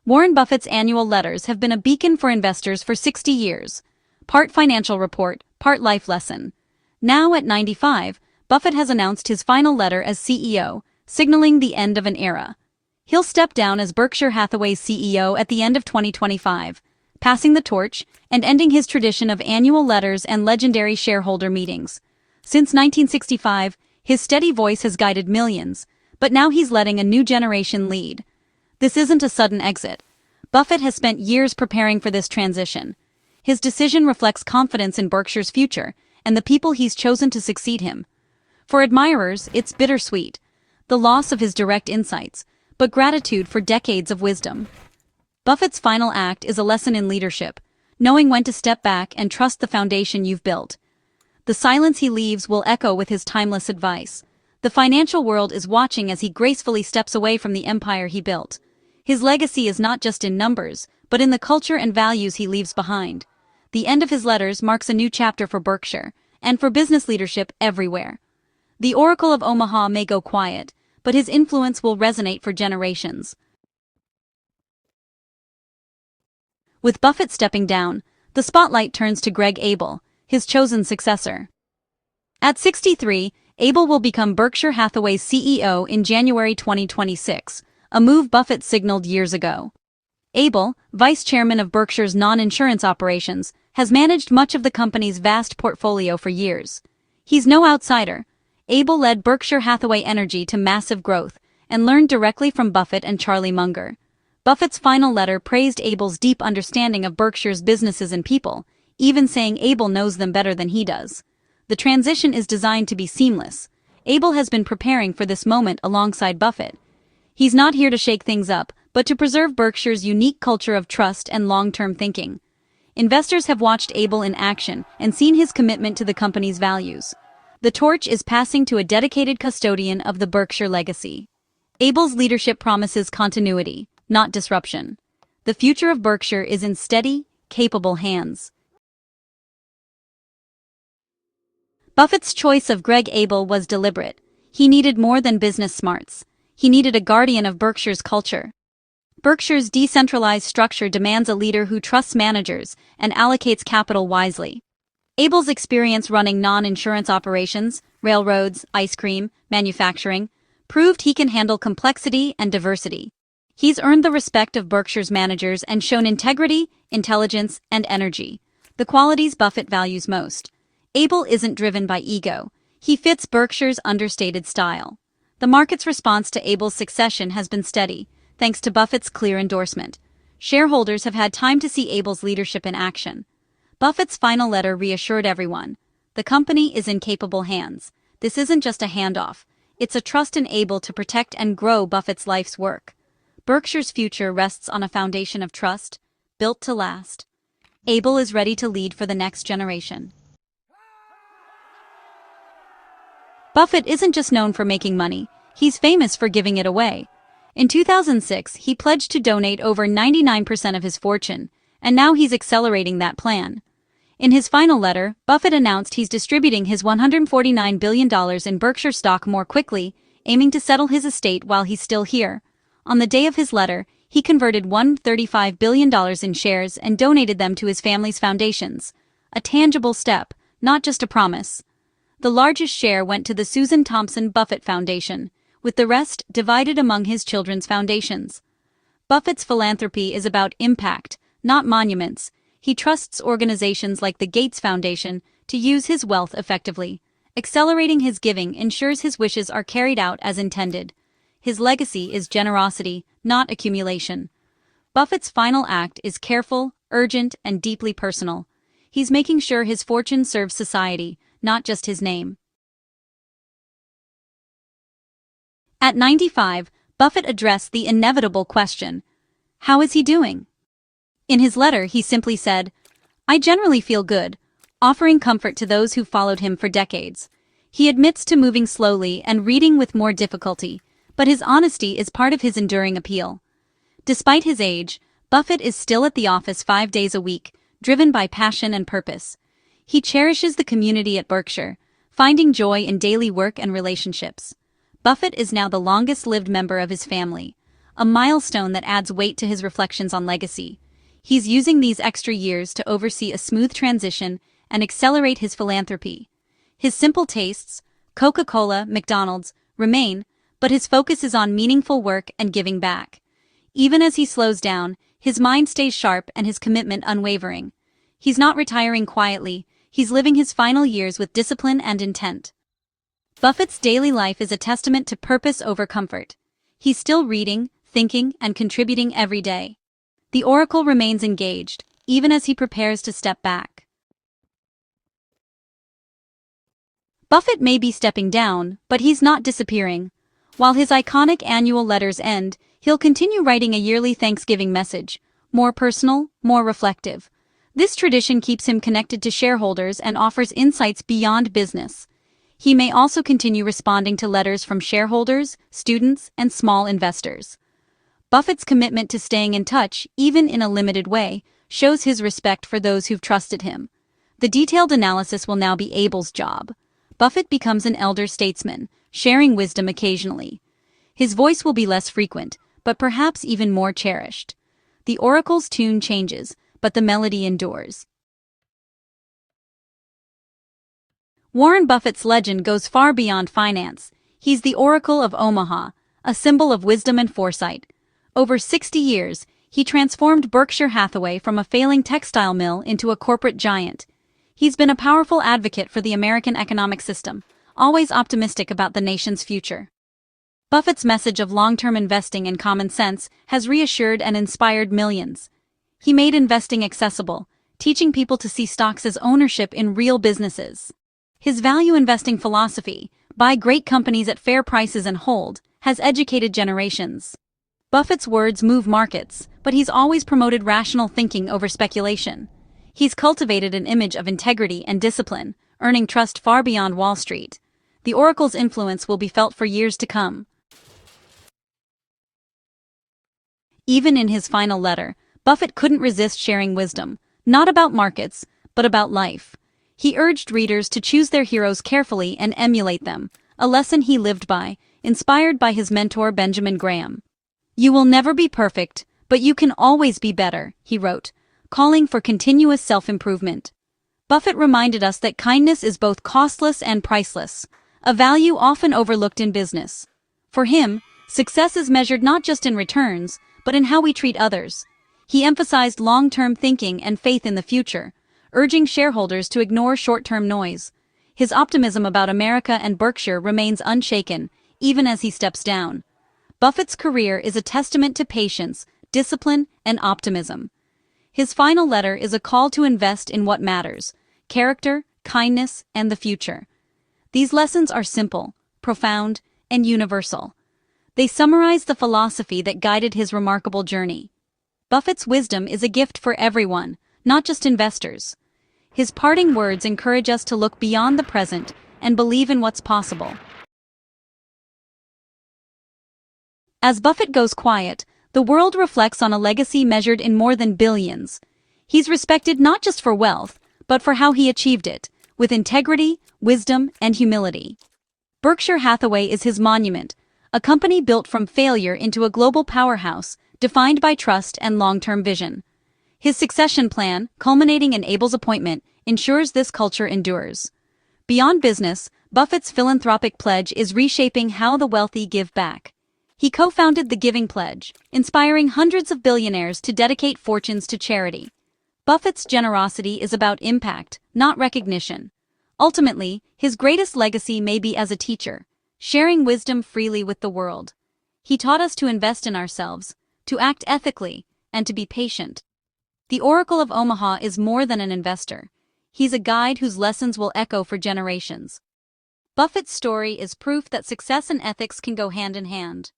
Warren Buffett's annual letters have been a beacon for investors for 60 years. Part financial report, part life lesson. Now at 95, Buffett has announced his final letter as CEO, signaling the end of an era. He'll step down as Berkshire Hathaway's CEO at the end of 2025, passing the torch and ending his tradition of annual letters and legendary shareholder meetings. Since 1965, his steady voice has guided millions, but now he's letting a new generation lead. This isn't a sudden exit. Buffett has spent years preparing for this transition. His decision reflects confidence in Berkshire's future and the people he's chosen to succeed him. For admirers, it's bittersweet, the loss of his direct insights, but gratitude for decades of wisdom. Buffett's final act is a lesson in leadership, knowing when to step back and trust the foundation you've built. The silence he leaves will echo with his timeless advice. The financial world is watching as he gracefully steps away from the empire he built. His legacy is not just in numbers, but in the culture and values he leaves behind. The end of his letters marks a new chapter for Berkshire, and for business leadership everywhere. The Oracle of Omaha may go quiet, but his influence will resonate for generations. With Buffett stepping down, the spotlight turns to Greg Abel, his chosen successor. At 63, Abel will become Berkshire Hathaway's CEO in January 2026, a move Buffett signaled years ago. Abel, vice chairman of Berkshire's non-insurance operations, has managed much of the company's vast portfolio for years. He's no outsider. Abel led Berkshire Hathaway Energy to massive growth and learned directly from Buffett and Charlie Munger. Buffett's final letter praised Abel's deep understanding of Berkshire's businesses and people, even saying Abel knows them better than he does. The transition is designed to be seamless. Abel has been preparing for this moment alongside Buffett. He's not here to shake things up, but to preserve Berkshire's unique culture of trust and long-term thinking. Investors have watched Abel in action and seen his commitment to the company's values. The torch is passing to a dedicated custodian of the Berkshire legacy. Abel's leadership promises continuity, not disruption. The future of Berkshire is in steady, capable hands. Buffett's choice of Greg Abel was deliberate. He needed more than business smarts. He needed a guardian of Berkshire's culture. Berkshire's decentralized structure demands a leader who trusts managers and allocates capital wisely. Abel's experience running non-insurance operations, railroads, ice cream, manufacturing, proved he can handle complexity and diversity. He's earned the respect of Berkshire's managers and shown integrity, intelligence, and energy, the qualities Buffett values most. Abel isn't driven by ego. He fits Berkshire's understated style. The market's response to Abel's succession has been steady, thanks to Buffett's clear endorsement. Shareholders have had time to see Abel's leadership in action. Buffett's final letter reassured everyone. The company is in capable hands. This isn't just a handoff. It's a trust in Abel to protect and grow Buffett's life's work. Berkshire's future rests on a foundation of trust, built to last. Abel is ready to lead for the next generation. Buffett isn't just known for making money, he's famous for giving it away. In 2006, he pledged to donate over 99% of his fortune, and now he's accelerating that plan. In his final letter, Buffett announced he's distributing his $149 billion in Berkshire stock more quickly, aiming to settle his estate while he's still here. On the day of his letter, he converted $135 billion in shares and donated them to his family's foundations. A tangible step, not just a promise. The largest share went to the Susan Thompson Buffett Foundation, with the rest divided among his children's foundations. Buffett's philanthropy is about impact, not monuments. He trusts organizations like the Gates Foundation to use his wealth effectively. Accelerating his giving ensures his wishes are carried out as intended. His legacy is generosity, not accumulation. Buffett's final act is careful, urgent, and deeply personal. He's making sure his fortune serves society, not just his name. At 95, Buffett addressed the inevitable question: how is he doing? In his letter, he simply said, "I generally feel good," offering comfort to those who followed him for decades. He admits to moving slowly and reading with more difficulty, but his honesty is part of his enduring appeal. Despite his age, Buffett is still at the office 5 days a week, driven by passion and purpose. He cherishes the community at Berkshire, finding joy in daily work and relationships. Buffett is now the longest-lived member of his family, a milestone that adds weight to his reflections on legacy. He's using these extra years to oversee a smooth transition and accelerate his philanthropy. His simple tastes, Coca-Cola, McDonald's, remain, but his focus is on meaningful work and giving back. Even as he slows down, his mind stays sharp and his commitment unwavering. He's not retiring quietly, he's living his final years with discipline and intent. Buffett's daily life is a testament to purpose over comfort. He's still reading, thinking, and contributing every day. The Oracle remains engaged, even as he prepares to step back. Buffett may be stepping down, but he's not disappearing. While his iconic annual letters end, he'll continue writing a yearly Thanksgiving message, more personal, more reflective. This tradition keeps him connected to shareholders and offers insights beyond business. He may also continue responding to letters from shareholders, students, and small investors. Buffett's commitment to staying in touch, even in a limited way, shows his respect for those who've trusted him. The detailed analysis will now be Abel's job. Buffett becomes an elder statesman, sharing wisdom occasionally. His voice will be less frequent, but perhaps even more cherished. The Oracle's tune changes, but the melody endures. Warren Buffett's legend goes far beyond finance. He's the Oracle of Omaha, a symbol of wisdom and foresight. Over 60 years, he transformed Berkshire Hathaway from a failing textile mill into a corporate giant. He's been a powerful advocate for the American economic system, always optimistic about the nation's future. Buffett's message of long-term investing and common sense has reassured and inspired millions. He made investing accessible, teaching people to see stocks as ownership in real businesses. His value investing philosophy, buy great companies at fair prices and hold, has educated generations. Buffett's words move markets, but he's always promoted rational thinking over speculation. He's cultivated an image of integrity and discipline, earning trust far beyond Wall Street. The Oracle's influence will be felt for years to come. Even in his final letter, Buffett couldn't resist sharing wisdom, not about markets, but about life. He urged readers to choose their heroes carefully and emulate them, a lesson he lived by, inspired by his mentor Benjamin Graham. "You will never be perfect, but you can always be better," he wrote, calling for continuous self-improvement. Buffett reminded us that kindness is both costless and priceless, a value often overlooked in business. For him, success is measured not just in returns, but in how we treat others. He emphasized long-term thinking and faith in the future, urging shareholders to ignore short-term noise. His optimism about America and Berkshire remains unshaken, even as he steps down. Buffett's career is a testament to patience, discipline, and optimism. His final letter is a call to invest in what matters: character, kindness, and the future. These lessons are simple, profound, and universal. They summarize the philosophy that guided his remarkable journey. Buffett's wisdom is a gift for everyone, not just investors. His parting words encourage us to look beyond the present and believe in what's possible. As Buffett goes quiet, the world reflects on a legacy measured in more than billions. He's respected not just for wealth, but for how he achieved it, with integrity, wisdom, and humility. Berkshire Hathaway is his monument, a company built from failure into a global powerhouse, defined by trust and long-term vision. His succession plan, culminating in Abel's appointment, ensures this culture endures. Beyond business, Buffett's philanthropic pledge is reshaping how the wealthy give back. He co-founded the Giving Pledge, inspiring hundreds of billionaires to dedicate fortunes to charity. Buffett's generosity is about impact, not recognition. Ultimately, his greatest legacy may be as a teacher, sharing wisdom freely with the world. He taught us to invest in ourselves, to act ethically, and to be patient. The Oracle of Omaha is more than an investor. He's a guide whose lessons will echo for generations. Buffett's story is proof that success and ethics can go hand in hand.